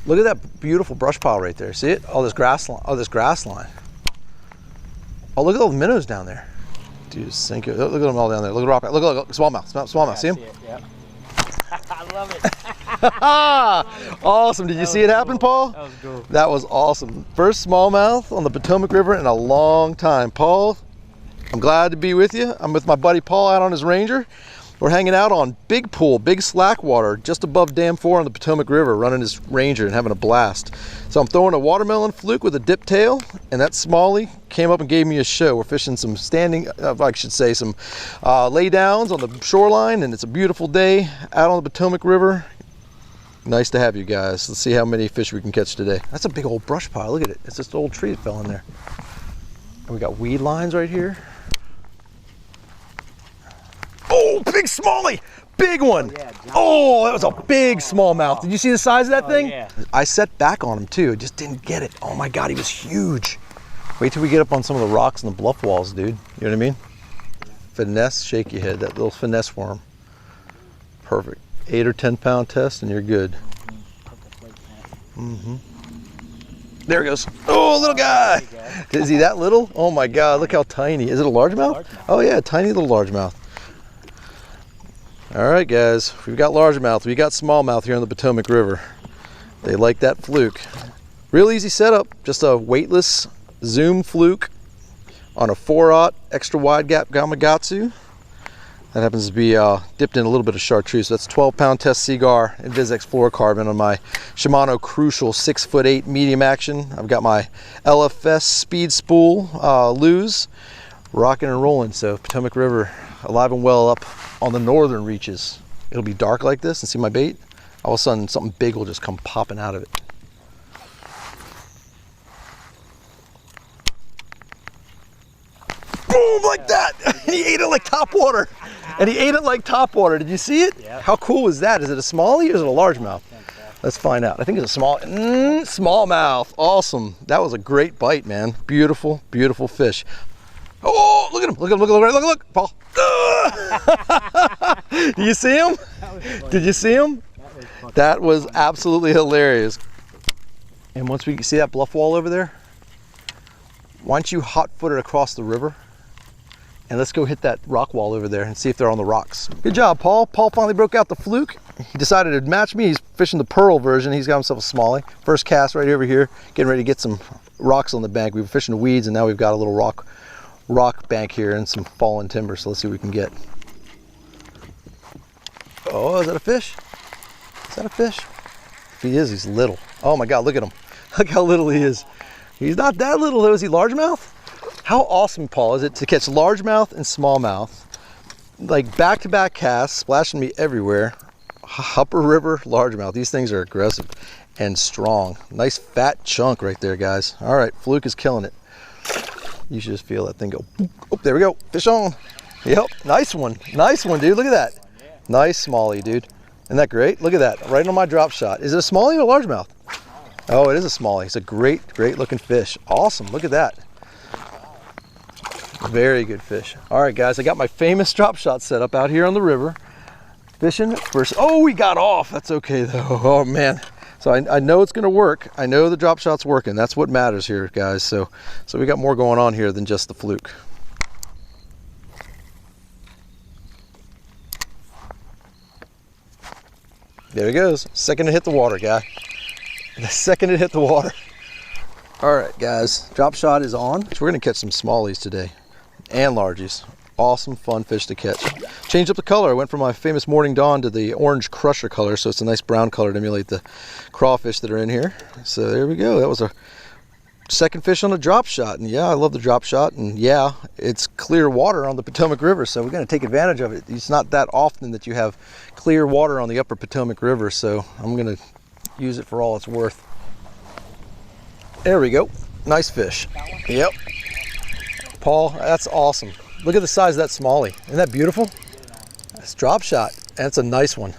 Look at that beautiful brush pile right there. See it? All this grass line. Oh, this grass line. Oh, look at all the minnows down there. Dude, sink it. Look at them all down there. Look at rock. Look, smallmouth. Smallmouth. See him? Yep. I love it. Awesome. Did you see it happen, Paul? That was cool. That was awesome. First smallmouth on the Potomac River in a long time. Paul, I'm glad to be with you. I'm with my buddy Paul out on his Ranger. We're hanging out on Big Pool, Big Slackwater, just above Dam 4 on the Potomac River, running his Ranger and having a blast. So I'm throwing a watermelon fluke with a dip tail, and that smallie came up and gave me a show. We're fishing some standing, I should say, some lay downs on the shoreline, and it's a beautiful day out on the Potomac River. Nice to have you guys. Let's see how many fish we can catch today. That's a big old brush pile. Look at it. It's just an old tree that fell in there. And we got weed lines right here. Oh, big smallie, big one. Oh, that was a big smallmouth. Did you see the size of that thing? Yeah. I set back on him too, just didn't get it. Oh my God, he was huge. Wait till we get up on some of the rocks and the bluff walls, dude. You know what I mean? Finesse shaky head, that little finesse worm. Perfect. 8 or 10 pound test and you're good. There he goes. Oh, little guy. Is he that little? Oh my God, look how tiny. Is it a largemouth? Oh yeah, tiny little largemouth. All right, guys, we've got largemouth, we got smallmouth here on the Potomac River. They like that fluke. Real easy setup, just a weightless zoom fluke on a 4/0 extra wide gap Gamakatsu. That happens to be dipped in a little bit of chartreuse. So that's 12 pound test Cigar and Vizex fluorocarbon on my Shimano Crucial 6'8" medium action. I've got my LFS speed spool lose, rocking and rolling. So Potomac River alive and well up on the northern reaches. It'll be dark like this and see my bait. All of a sudden something big will just come popping out of it. Boom, like that. And he ate it like topwater. And he ate it like topwater. Did you see it? Yep. How cool is that? Is it a smallie or is it a largemouth? Let's find out. I think it's a smallmouth. Awesome. That was a great bite, man. Beautiful, beautiful fish. Oh, look at him. Look, Paul. Do you see him? Did you see him? That was absolutely hilarious. And once we see that bluff wall over there, why don't you hot foot it across the river? And let's go hit that rock wall over there and see if they're on the rocks. Good job, Paul. Paul finally broke out the fluke. He decided to match me. He's fishing the pearl version. He's got himself a smallie. First cast right over here, getting ready to get some rocks on the bank. We were fishing the weeds and now we've got a little rock bank here and some fallen timber. So let's see what we can get. Oh, is that a fish? Is that a fish? If he is, he's little. Oh my God, look at him. Look how little he is. He's not that little though. Is he largemouth? How awesome, Paul, is it to catch largemouth and smallmouth, like back-to-back casts, splashing me everywhere. Upper River largemouth. These things are aggressive and strong. Nice fat chunk right there, guys. All right, Fluke is killing it. You should just feel that thing go. Oh, there we go. Fish on. Yep, nice one. Nice one, dude. Look at that. Nice smallie, dude. Isn't that great? Look at that, right on my drop shot. Is it a smallie or a largemouth? Oh, it is a smallie. It's a great looking fish. Awesome, look at that. Very good fish. All right, guys, I got my famous drop shot set up out here on the river. Fishing first. Oh, we got off. That's okay though. Oh man. So I know it's gonna work. I know the drop shot's working. That's what matters here, guys. So we got more going on here than just the fluke. There he goes. Second to hit the water, guy. The second it hit the water. All right, guys, drop shot is on. So we're gonna catch some smallies today and largies. Awesome, fun fish to catch. Changed up the color. I went from my famous Morning Dawn to the orange crusher color, so it's a nice brown color to emulate the crawfish that are in here. So there we go. That was a second fish on a drop shot, and yeah, I love the drop shot, and yeah, it's clear water on the Potomac River, so we're gonna take advantage of it. It's not that often that you have clear water on the upper Potomac River, so I'm gonna use it for all it's worth. There we go. Nice fish. Yep. Paul, that's awesome. Look at the size of that smallie. Isn't that beautiful? It's drop shot. That's a nice one.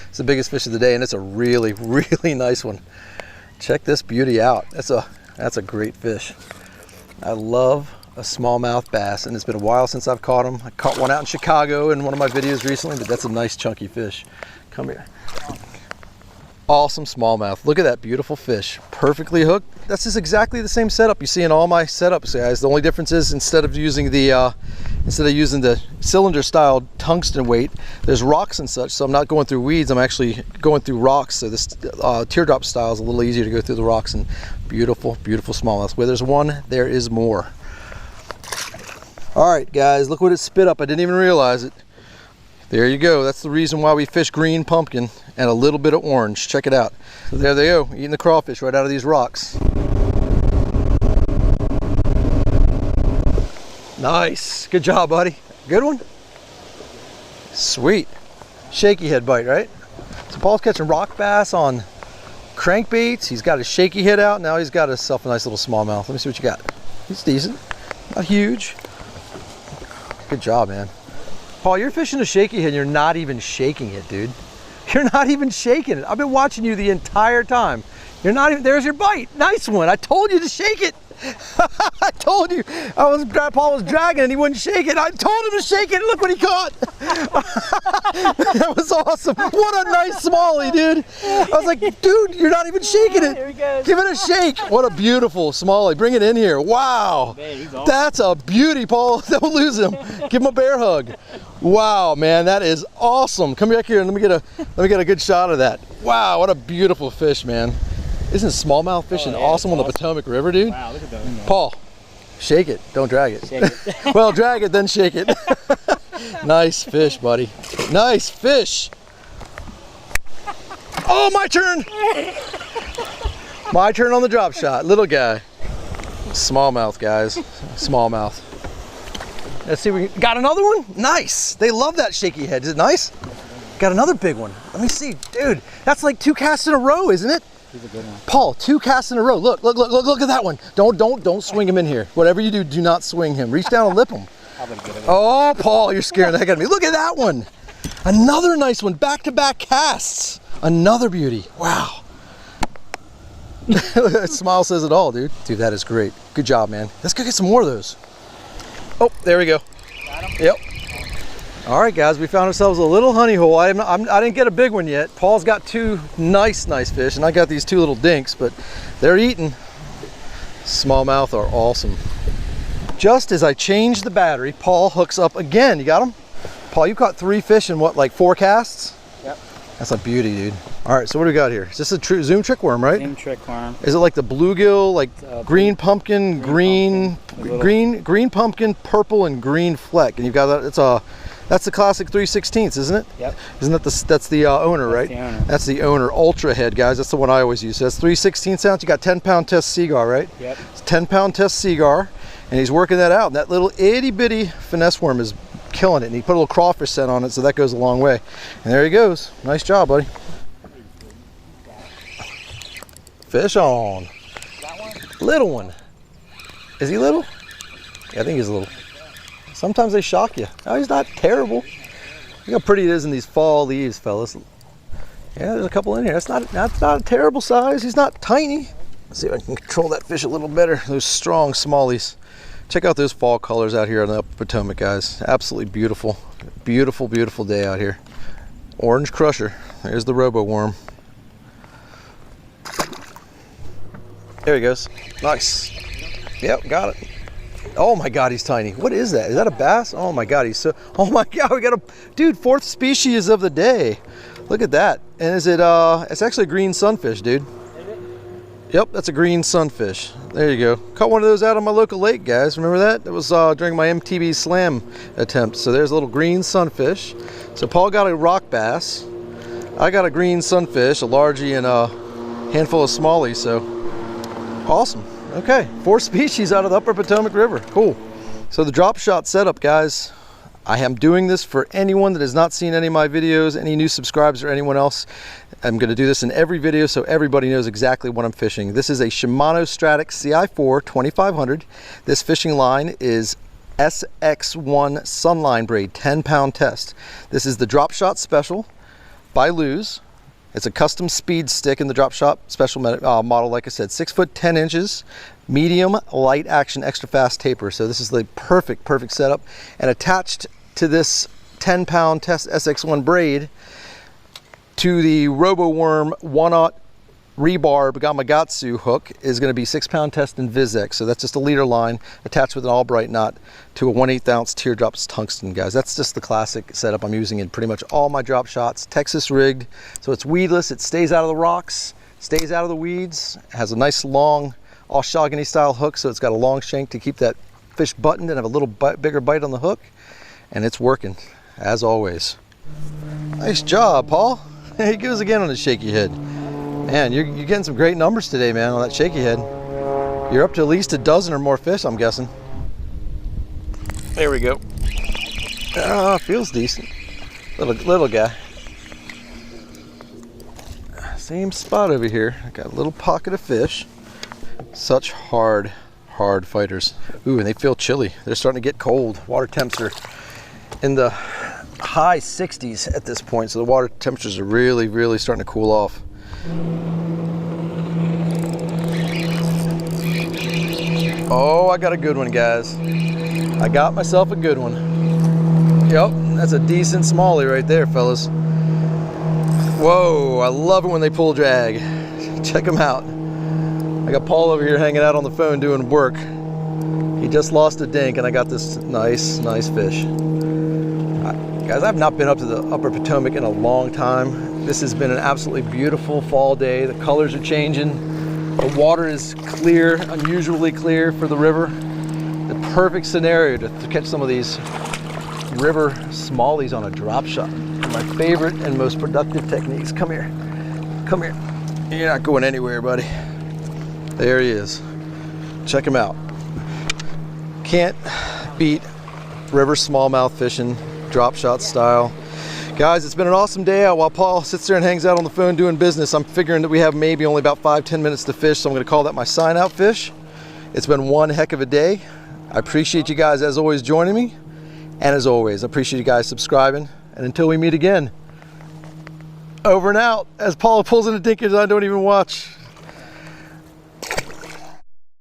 It's the biggest fish of the day, and it's a really, really nice one. Check this beauty out. That's a great fish. I love a smallmouth bass, and it's been a while since I've caught them. I caught one out in Chicago in one of my videos recently, but that's a nice chunky fish. Come here. Awesome smallmouth. Look at that beautiful fish. Perfectly hooked. That's just exactly the same setup you see in all my setups, guys. The only difference is instead of using the cylinder style tungsten weight, there's rocks and such, so I'm not going through weeds, I'm actually going through rocks. So this teardrop style is a little easier to go through the rocks. And beautiful, beautiful smallmouth. Where there's one, there is more. All right, guys, look what it spit up. I didn't even realize it. There you go. That's the reason why we fish green pumpkin and a little bit of orange. Check it out. So there they go, eating the crawfish right out of these rocks. Nice. Good job, buddy. Good one. Sweet. Shaky head bite, right? So Paul's catching rock bass on crankbaits. He's got his shaky head out. Now he's got himself a nice little smallmouth. Let me see what you got. He's decent. Not huge. Good job, man. Paul, you're fishing a shaky head and you're not even shaking it, dude. You're not even shaking it. I've been watching you the entire time. You're not even, there's your bite. Nice one. I told you to shake it. I told you. Paul was dragging and he wouldn't shake it. I told him to shake it. Look what he caught. That was awesome. What a nice smallie, dude. I was like, dude, you're not even shaking it. Here he goes. Give it a shake. What a beautiful smallie. Bring it in here. Wow. Man, he's awesome. That's a beauty, Paul. Don't lose him. Give him a bear hug. Wow, man, that is awesome. Come back here and let me get a good shot of that. Wow, what a beautiful fish, man. Isn't smallmouth fishing awesome on the Potomac River, dude? Wow, look at those. Paul, shake it, don't drag it. Shake it. Well, drag it, then shake it. Nice fish, buddy. Nice fish. Oh, my turn. My turn on the drop shot. Little guy. Smallmouth, guys. Smallmouth. Let's see, we got another one? Nice. They love that shaky head. Is it nice? Got another big one. Let me see. Dude, that's like 2 casts in a row, isn't it? He's a good one. Paul, 2 casts in a row. Look at that one. Don't swing him in here. Whatever you do not swing him. Reach down and lip him. Oh, Paul, you're scaring the heck out of me. Look at that one. Another nice one. Back-to-back casts. Another beauty. Wow. That smile says it all, dude. Dude, that is great. Good job, man. Let's go get some more of those. Oh, there we go. Got him? Yep. All right, guys, we found ourselves a little honey hole. I didn't get a big one yet. Paul's got 2 nice fish, and I got these 2 little dinks, but they're eating. Smallmouth are awesome. Just as I change the battery, Paul hooks up again. You got him? Paul, you caught 3 fish in what, like 4 casts? Yep. That's a beauty, dude. All right, so what do we got here? Is this a zoom trick worm, right? Zoom trick worm. Is it like the bluegill, like green pumpkin, green pumpkin, purple, and green fleck? And you've got that. That's the classic 3/16, isn't it? Yep. Isn't that that's the owner, right? The owner. That's the owner. Ultra head, guys. That's the one I always use. So that's 3/16 ounce. You got 10-pound test Seagar, right? Yep. It's 10-pound test Seagar, and he's working that out. And that little itty bitty finesse worm is killing it. And he put a little crawfish scent on it, so that goes a long way. And there he goes. Nice job, buddy. Fish on. That one? Little one. Is he little? Yeah, I think he's little. Sometimes they shock you. Oh, he's not terrible. Look how pretty it is in these fall leaves, fellas. Yeah, there's a couple in here. That's not a terrible size. He's not tiny. Let's see if I can control that fish a little better. Those strong smallies. Check out those fall colors out here on the Upper Potomac, guys. Absolutely beautiful. Beautiful, beautiful day out here. Orange crusher. There's the robo worm. There he goes. Nice. Yep, got it. Oh my God, he's tiny. What is that? Is that a bass? Oh my God, he's so, oh my God, we got a, dude, 4th species of the day. Look at that. And is it, it's actually a green sunfish, dude. Is it? Yep, that's a green sunfish. There you go. Caught one of those out on my local lake, guys. Remember that? That was during my MTB slam attempt. So there's a little green sunfish. So Paul got a rock bass. I got a green sunfish, a largie, and a handful of smallies, so awesome. Okay, 4 species out of the Upper Potomac River. Cool. So the drop shot setup, guys, I am doing this for anyone that has not seen any of my videos, any new subscribers or anyone else. I'm going to do this in every video so everybody knows exactly what I'm fishing. This is a Shimano Stratic CI4 2500. This fishing line is SX1 Sunline braid 10-pound test. This is the drop shot special by Lew's. It's a custom speed stick in the drop shot special model, like I said, 6 foot 10 inches, medium light action, extra fast taper. So this is the perfect setup. And attached to this 10-pound test SX1 braid to the RoboWorm 1/0 rebar Gamakatsu hook is going to be 6-pound test in Vizex. So that's just a leader line attached with an Albright knot to a 1/8 ounce teardrops tungsten, guys. That's just the classic setup I'm using in pretty much all my drop shots. Texas rigged, so it's weedless. It stays out of the rocks, stays out of the weeds. It has a nice long Oshogany style hook, so it's got a long shank to keep that fish buttoned and have a little bigger bite on the hook. And it's working, as always. Nice job, Paul. He goes again on the shaky head. Man, you're getting some great numbers today, man, on that shaky head. You're up to at least a dozen or more fish, I'm guessing. There we go. Feels decent. Little guy. Same spot over here. I got a little pocket of fish. Such hard fighters. Ooh, and they feel chilly. They're starting to get cold. Water temps are in the high 60s at this point, so the water temperatures are really starting to cool off. Oh, I got a good one, guys. I got myself a good one. Yep, that's a decent smallie right there, fellas. Whoa, I love it when they pull drag. Check them out. I got Paul over here hanging out on the phone doing work. He just lost a dink and I got this nice fish. Guys, I've not been up to the upper Potomac in a long time. This has been an absolutely beautiful fall day. The colors are changing. The water is clear, unusually clear for the river. The perfect scenario to catch some of these river smallies on a drop shot. My favorite and most productive techniques. Come here. Come here. You're not going anywhere, buddy. There he is. Check him out. Can't beat river smallmouth fishing, drop shot style. Guys, it's been an awesome day. While Paul sits there and hangs out on the phone doing business, I'm figuring that we have maybe only about 5-10 minutes to fish, so I'm gonna call that my sign out fish. It's been one heck of a day. I appreciate you guys as always joining me. And as always, I appreciate you guys subscribing. And until we meet again, over and out. As Paul pulls in the dinkers, I don't even watch.